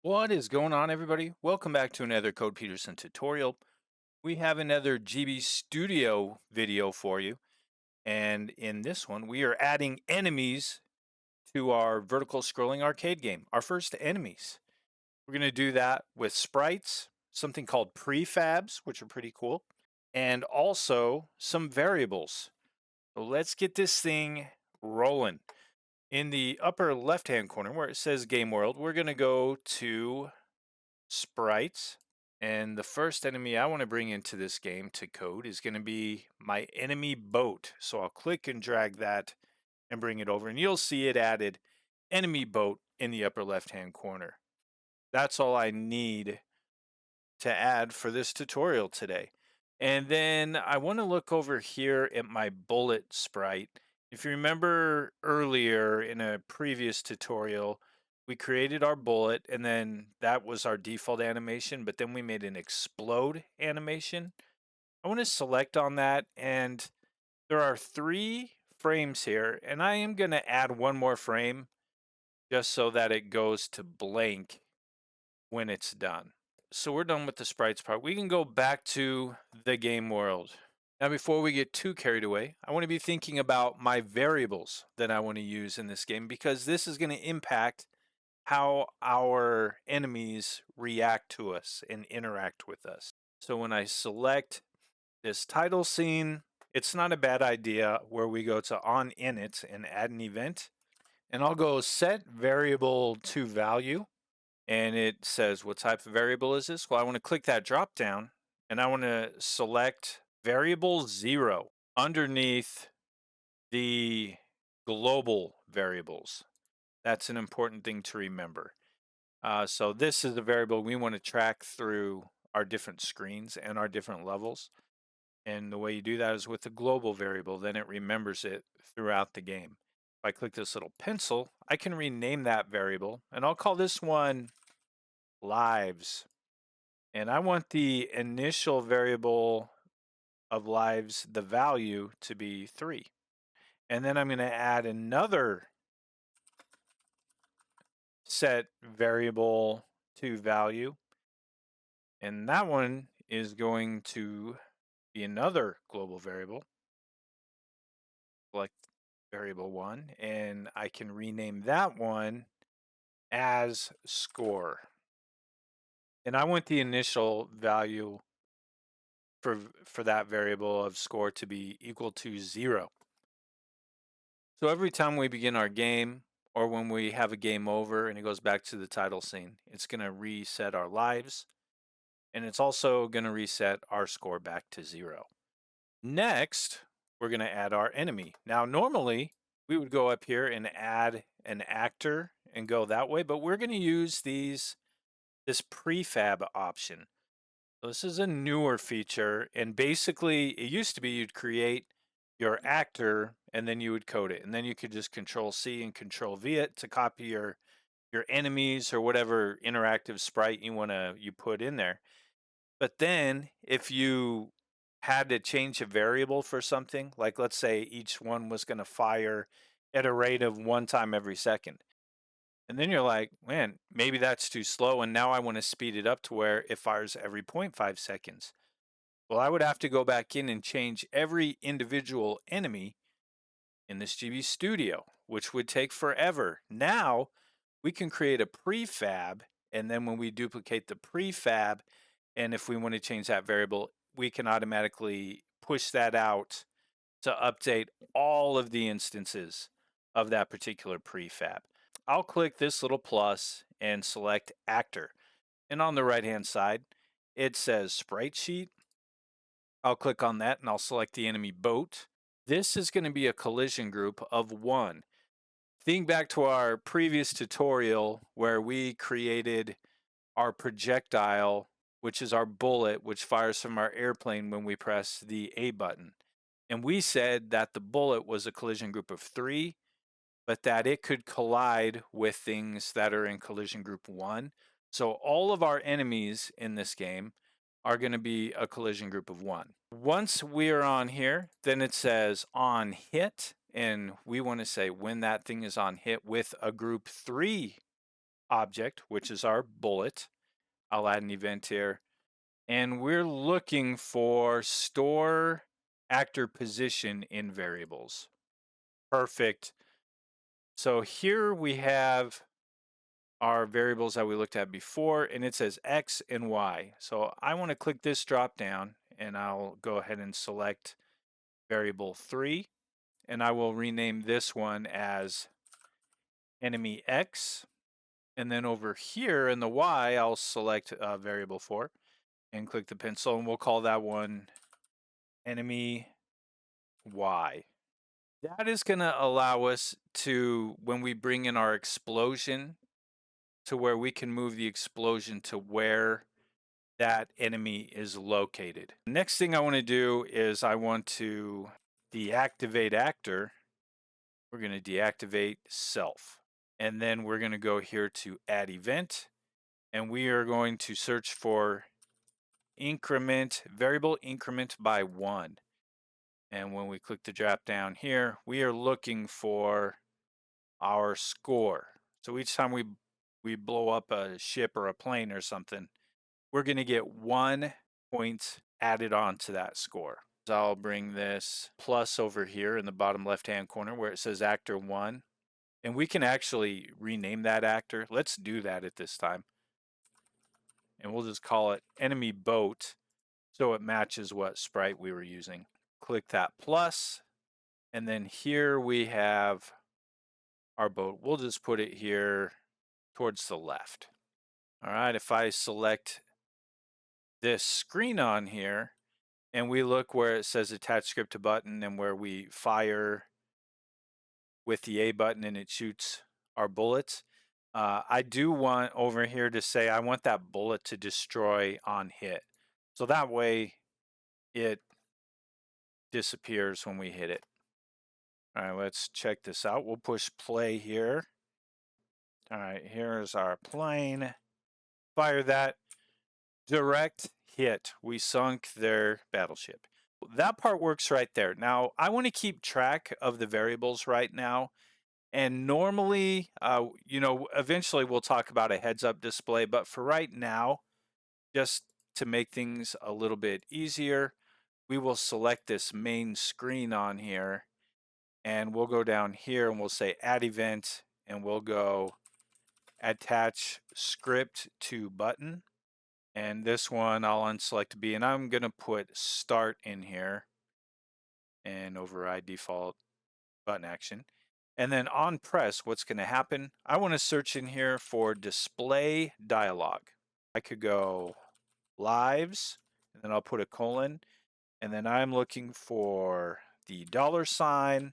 What is going on, everybody? Welcome back to another Code Peterson tutorial. We have another GB Studio video for you. And in this one, we are adding enemies to our vertical scrolling arcade game, our first enemies. We're going to do that with sprites, something called prefabs, which are pretty cool, and also some variables. So let's get this thing rolling. In the upper left-hand corner where it says Game World, we're going to go to sprites. And the first enemy I want to bring into this game to code is going to be my enemy boat. So I'll click and drag that and bring it over, and you'll see it added enemy boat in the upper left hand corner. That's all I need to add for this tutorial today. And then I want to look over here at my bullet sprite. If you remember earlier in a previous tutorial, we created our bullet and then that was our default animation, but then we made an explode animation. I want to select on that, and there are 3 frames here, and I am going to add one more frame just so that it goes to blank when it's done. So we're done with the sprites part. We can go back to the game world. Now, before we get too carried away, I want to be thinking about my variables that I want to use in this game, because this is going to impact how our enemies react to us and interact with us. So when I select this title scene, it's not a bad idea where we go to on init and add an event. And I'll go set variable to value. And it says, what type of variable is this? Well, I want to click that drop down and I want to select variable 0 underneath the global variables. That's an important thing to remember. So this is the variable we want to track through our different screens and our different levels. And the way you do that is with the global variable, then it remembers it throughout the game. If I click this little pencil, I can rename that variable, and I'll call this one lives. And I want the initial variable of lives, the value, to be 3. And then I'm going to add another set variable to value. And that one is going to be another global variable. Select variable 1, and I can rename that one as score. And I want the initial value for that variable of score to be equal to 0. So every time we begin our game, or when we have a game over and it goes back to the title scene, it's going to reset our lives, and it's also going to reset our score back to 0. Next, we're going to add our enemy. Now, normally we would go up here and add an actor and go that way, but we're going to use this prefab option. So this is a newer feature, and basically it used to be you'd create your actor and then you would code it, and then you could just Control C and Control V it to copy your enemies or whatever interactive sprite you put in there. But then if you had to change a variable for something, like let's say each one was going to fire at a rate of 1 time every second. And then you're like, man, maybe that's too slow. And now I want to speed it up to where it fires every 0.5 seconds. Well, I would have to go back in and change every individual enemy in this GB Studio, which would take forever. Now we can create a prefab. And then when we duplicate the prefab, and if we want to change that variable, we can automatically push that out to update all of the instances of that particular prefab. I'll click this little plus and select actor. And on the right hand side, it says sprite sheet. I'll click on that and I'll select the enemy boat. This is going to be a collision group of 1. Think back to our previous tutorial where we created our projectile, which is our bullet, which fires from our airplane when we press the A button. And we said that the bullet was a collision group of 3, but that it could collide with things that are in collision group 1. So all of our enemies in this game are going to be a collision group of 1. Once we are on here, then it says on hit, and we want to say when that thing is on hit with a group 3 object, which is our bullet. I'll add an event here. And we're looking for store actor position in variables. Perfect. So here we have our variables that we looked at before, and it says X and Y. So I want to click this drop down, and I'll go ahead and select variable 3, and I will rename this one as enemy X. And then over here in the Y, I'll select variable 4 and click the pencil, and we'll call that one enemy Y. That is going to allow us to, when we bring in our explosion, to where we can move the explosion to where that enemy is located. The next thing I want to do is I want to deactivate actor. We're going to deactivate self. And then we're going to go here to add event. And we are going to search for variable increment by 1. And when we click the drop down here, we are looking for our score. So each time we blow up a ship or a plane or something, we're going to get 1 point added on to that score. So I'll bring this plus over here in the bottom left hand corner where it says actor 1. And we can actually rename that actor. Let's do that at this time. And we'll just call it enemy boat so it matches what sprite we were using. Click that plus, and then here we have our boat. We'll just put it here towards the left. All right, if I select this screen on here and we look where it says attach script to button and where we fire with the A button and it shoots our bullets, I do want over here to say I want that bullet to destroy on hit. So that way it disappears when we hit it. All right, let's check this out. We'll push play here. All right, here's our plane. Fire that. Direct hit. We sunk their battleship. That part works right there. Now, I want to keep track of the variables right now. And normally, eventually we'll talk about a heads-up display. But for right now, just to make things a little bit easier, we will select this main screen on here. And we'll go down here and we'll say add event. And we'll go attach script to button. And this one I'll unselect B, and I'm going to put start in here and override default button action. And then on press, what's going to happen? I want to search in here for display dialog. I could go lives, and then I'll put a colon, and then I'm looking for the $sign.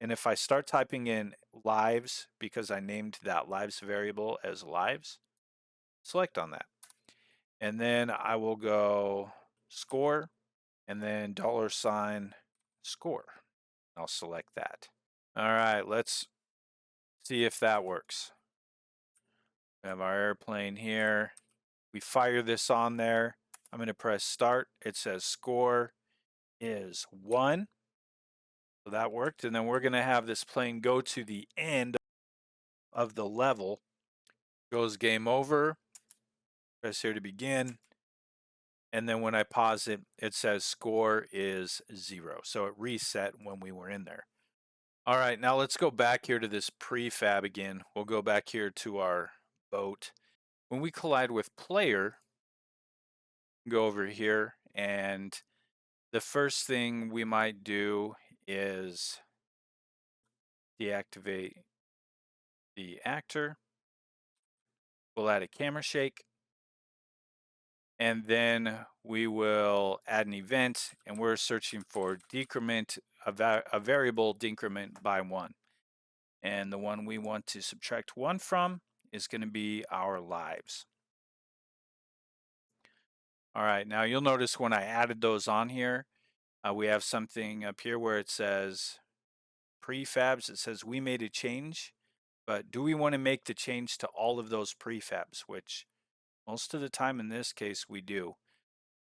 And if I start typing in lives, because I named that lives variable as lives, select on that. And then I will go score and then $sign score. I'll select that. All right, let's see if that works. We have our airplane here. We fire this on there. I'm going to press start. It says score is 1. So that worked. And then we're going to have this plane go to the end of the level. Goes game over. Press here to begin. And then when I pause it, it says score is 0. So it reset when we were in there. All right, now let's go back here to this prefab again. We'll go back here to our boat. When we collide with player, go over here, and the first thing we might do is deactivate the actor. We'll add a camera shake. And then we will add an event, and we're searching for decrement, a variable decrement by 1. And the one we want to subtract 1 from is going to be our lives. All right, now you'll notice when I added those on here, we have something up here where it says prefabs. It says we made a change, but do we want to make the change to all of those prefabs, which most of the time in this case we do.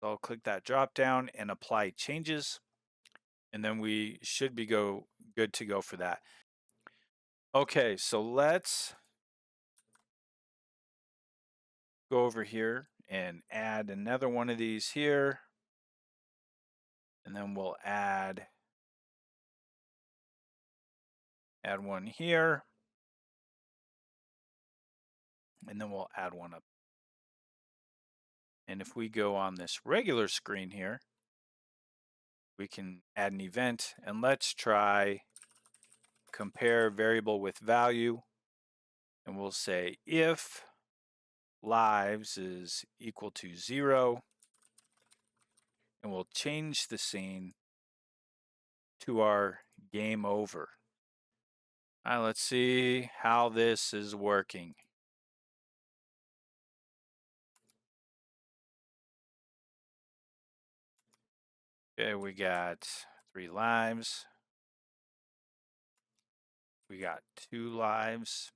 So I'll click that drop down and apply changes, and then we should be good to go for that. Okay, so let's go over here and add another one of these here. And then we'll add one here. And then we'll add one up. And if we go on this regular screen here, we can add an event, and let's try compare variable with value. And we'll say if lives is equal to 0, and we'll change the scene to our game over. All right, let's see how this is working. Okay, we got 3 lives. We got 2 lives.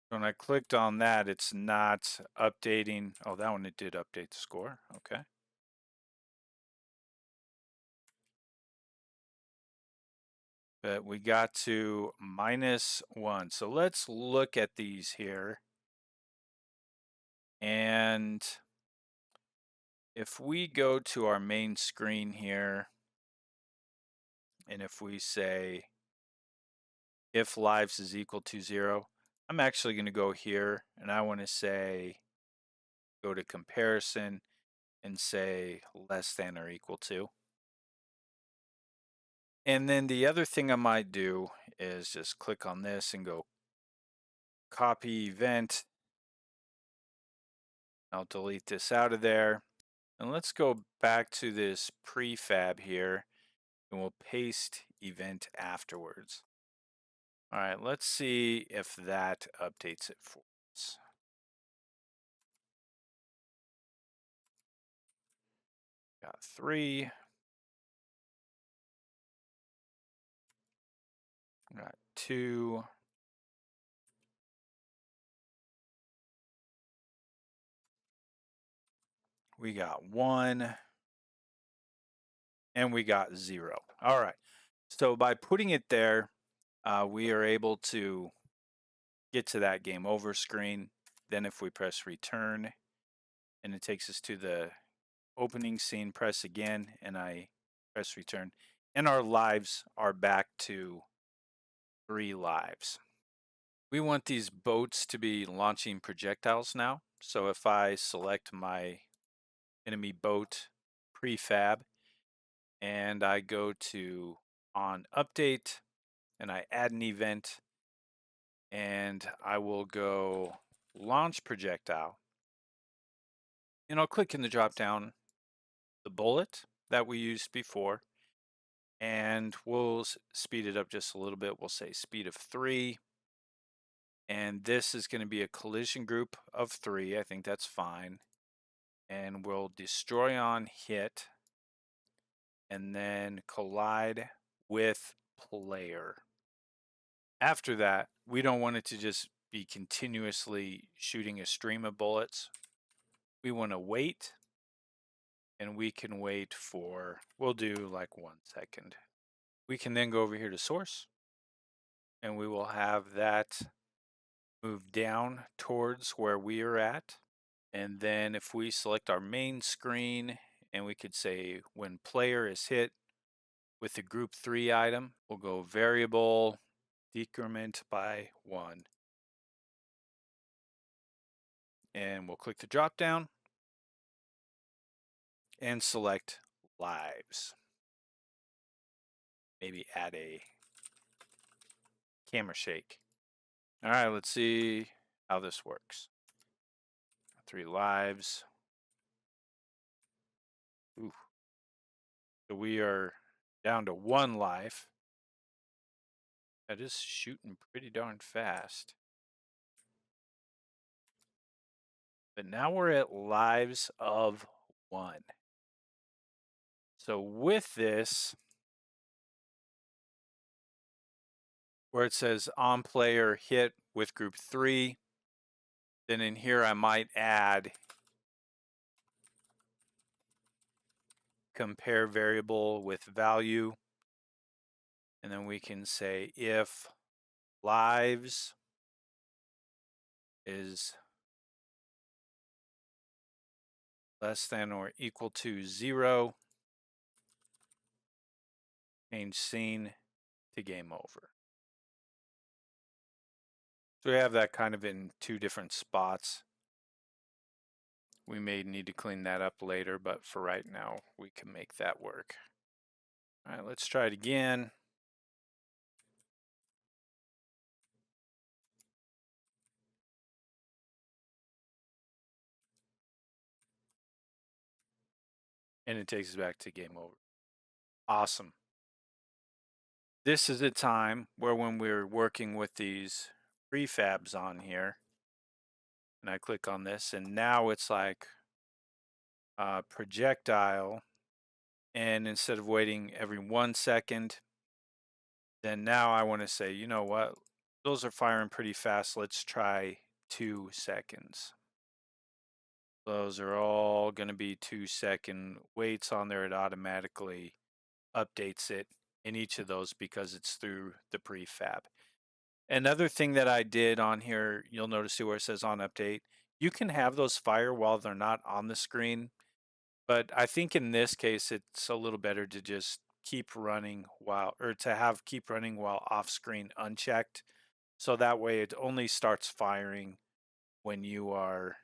When I clicked on that, it's not updating. Oh, that one, it did update the score. Okay. But we got to -1. So let's look at these here. And if we go to our main screen here, and if we say if lives is equal to 0, I'm actually going to go here and I want to say go to comparison and say less than or equal to. And then the other thing I might do is just click on this and go copy event. I'll delete this out of there. And let's go back to this prefab here and we'll paste event afterwards. All right, let's see if that updates it for us. Got 3. Got 2. We got 1. And we got 0. All right. So by putting it there, we are able to get to that game over screen. Then if we press return and it takes us to the opening scene, press again and I press return. And our lives are back to 3 lives. We want these boats to be launching projectiles now. So if I select my enemy boat prefab and I go to on update and I add an event and I will go launch projectile and I'll click in the drop down the bullet that we used before and we'll speed it up just a little bit. We'll say speed of 3 and this is going to be a collision group of 3. I think that's fine. And we'll destroy on hit and then collide with player. After that, we don't want it to just be continuously shooting a stream of bullets. We want to wait, and we can wait for, we'll do like 1 second. We can then go over here to source, and we will have that move down towards where we are at. And then if we select our main screen, and we could say when player is hit with the group 3 item, we'll go variable decrement by 1. And we'll click the drop down and select lives. Maybe add a camera shake. All right, let's see how this works. 3 lives. Ooh. So we are down to 1 life. That is shooting pretty darn fast. But now we're at lives of 1. So with this, where it says on player hit with group 3, then in here I might add compare variable with value. And then we can say if lives is less than or equal to 0, change scene to game over. So we have that kind of in two different spots. We may need to clean that up later, but for right now, we can make that work. All right, let's try it again. And it takes us back to game over. Awesome. This is a time where when we're working with these prefabs on here, and I click on this, and now it's like projectile, and instead of waiting every 1 second, then now I want to say, you know what, those are firing pretty fast. Let's try 2 seconds. Those are all going to be 2-second waits on there. It automatically updates it in each of those because it's through the prefab. Another thing that I did on here, you'll notice where it says on update, you can have those fire while they're not on the screen, but I think in this case it's a little better to just keep running keep running while off screen unchecked. So that way it only starts firing when you are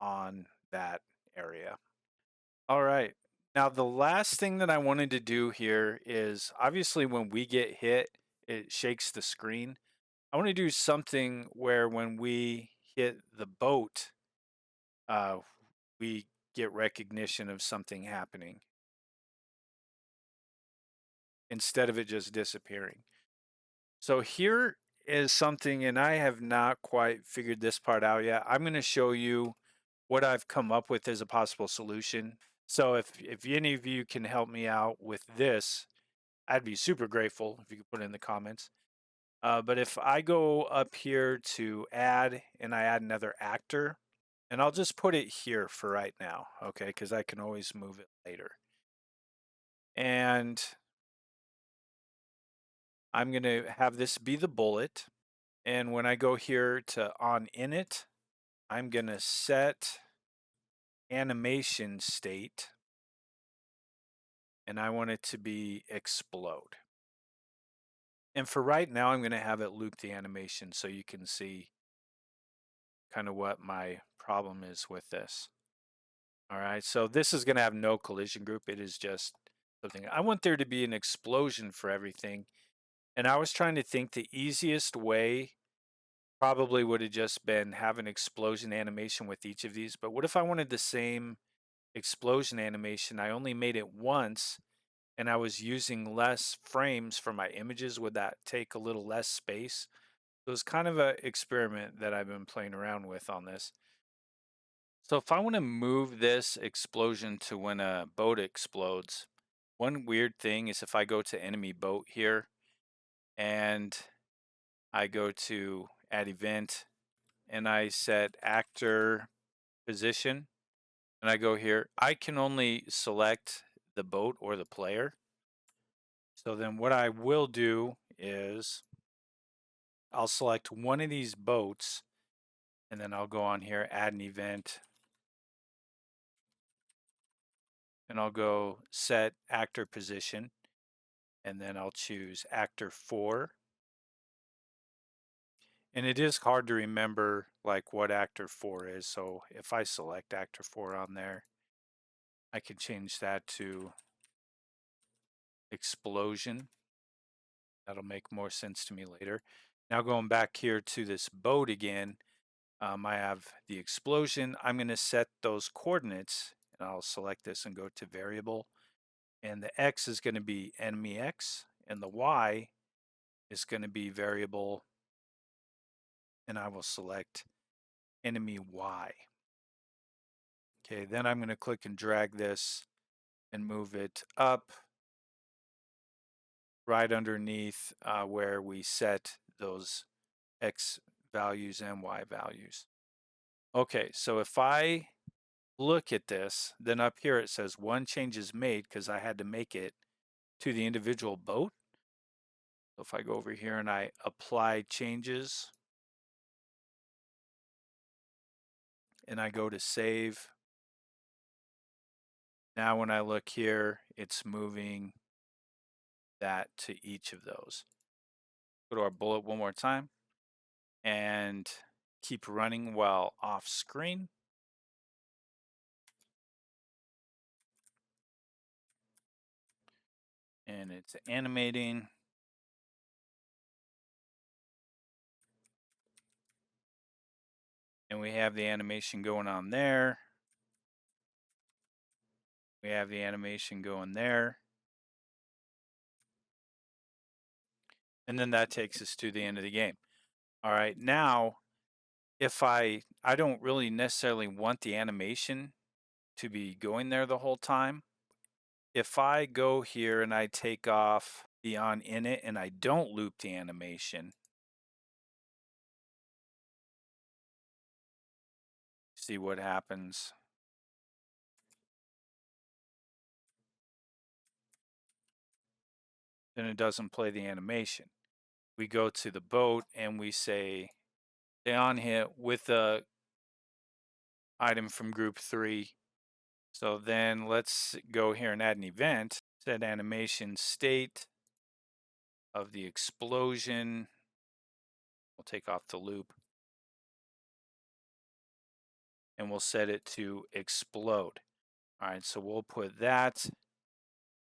on that area. All right. Now, the last thing that I wanted to do here is obviously when we get hit, it shakes the screen. I want to do something where when we hit the boat, uh, we get recognition of something happening instead of it just disappearing. So here is something, and I have not quite figured this part out yet. I'm going to show you what I've come up with as a possible solution. So if any of you can help me out with this, I'd be super grateful if you could put it in the comments. But if I go up here to add and I add another actor, and I'll just put it here for right now, okay, because I can always move it later. And I'm going to have this be the bullet. And when I go here to on init, I'm going to set animation state, and I want it to be explode. And for right now, I'm going to have it loop the animation so you can see kind of what my problem is with this. All right, so this is going to have no collision group. It is just something. I want there to be an explosion for everything. And I was trying to think the easiest way probably would have just been have an explosion animation with each of these. But what if I wanted the same explosion animation? I only made it once and I was using less frames for my images. Would that take a little less space? So it's kind of an experiment that I've been playing around with on this. So if I want to move this explosion to when a boat explodes, one weird thing is if I go to enemy boat here and I go to add event and I set actor position and I go here, I can only select the boat or the player. So then what I will do is I'll select one of these boats and then I'll go on here, add an event, and I'll go set actor position, and then I'll choose actor 4. And it is hard to remember like what actor 4 is. So if I select actor 4 on there, I can change that to explosion. That'll make more sense to me later. Now going back here to this boat again, I have the explosion. I'm going to set those coordinates and I'll select this and go to variable. And the X is going to be enemy X and the Y is going to be variable. And I will select enemy Y. Okay, then I'm going to click and drag this and move it up right underneath where we set those X values and Y values. Okay, so if I look at this, then up here it says one change is made because I had to make it to the individual boat. So if I go over here and I apply changes and I go to save, now when I look here, it's moving that to each of those. Go to our bullet one more time and keep running while off screen. And it's animating. And we have the animation going on there. We have the animation going there. And then that takes us to the end of the game. All right, now if I don't really necessarily want the animation to be going there the whole time. If I go here and I take off the on init and I don't loop the animation, see what happens. Then it doesn't play the animation. We go to the boat and we say stay on hit with a item from group 3. So then let's go here and add an event. Set animation state of the explosion. We'll take off the loop. And we'll set it to explode. All right, so we'll put that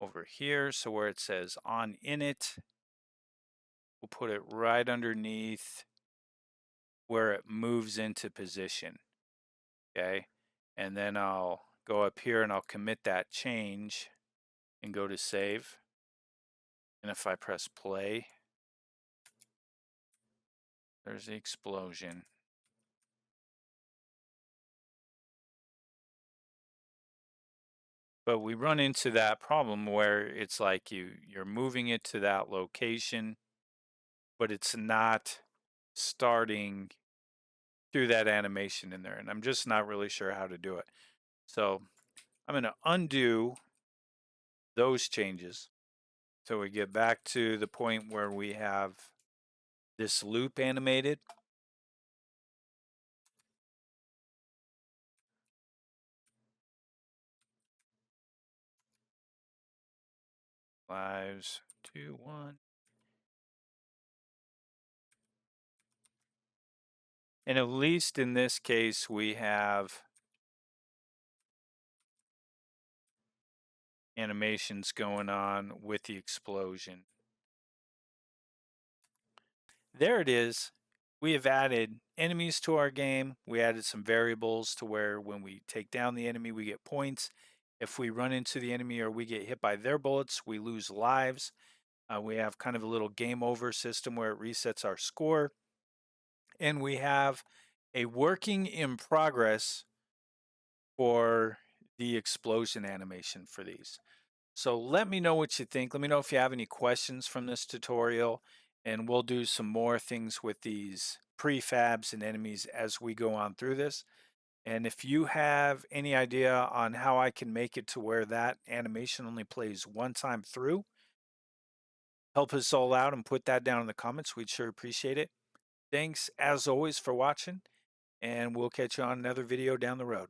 over here. So where it says on init, we'll put it right underneath where it moves into position. Okay, and then I'll go up here and I'll commit that change and go to save. And if I press play, there's the explosion. But we run into that problem where it's like you're moving it to that location, but it's not starting through that animation in there. And I'm just not really sure how to do it. So I'm going to undo those changes. So we get back to the point where we have this loop animated. Lives 2, 1. And at least in this case, we have animations going on with the explosion. There it is. We have added enemies to our game. We added some variables to where when we take down the enemy, we get points. If we run into the enemy or we get hit by their bullets, we lose lives. We have kind of a little game over system where it resets our score. And we have a working in progress for the explosion animation for these. So let me know what you think. Let me know if you have any questions from this tutorial, and we'll do some more things with these prefabs and enemies as we go on through this. And if you have any idea on how I can make it to where that animation only plays one time through, help us all out and put that down in the comments. We'd sure appreciate it. Thanks as always for watching, and we'll catch you on another video down the road.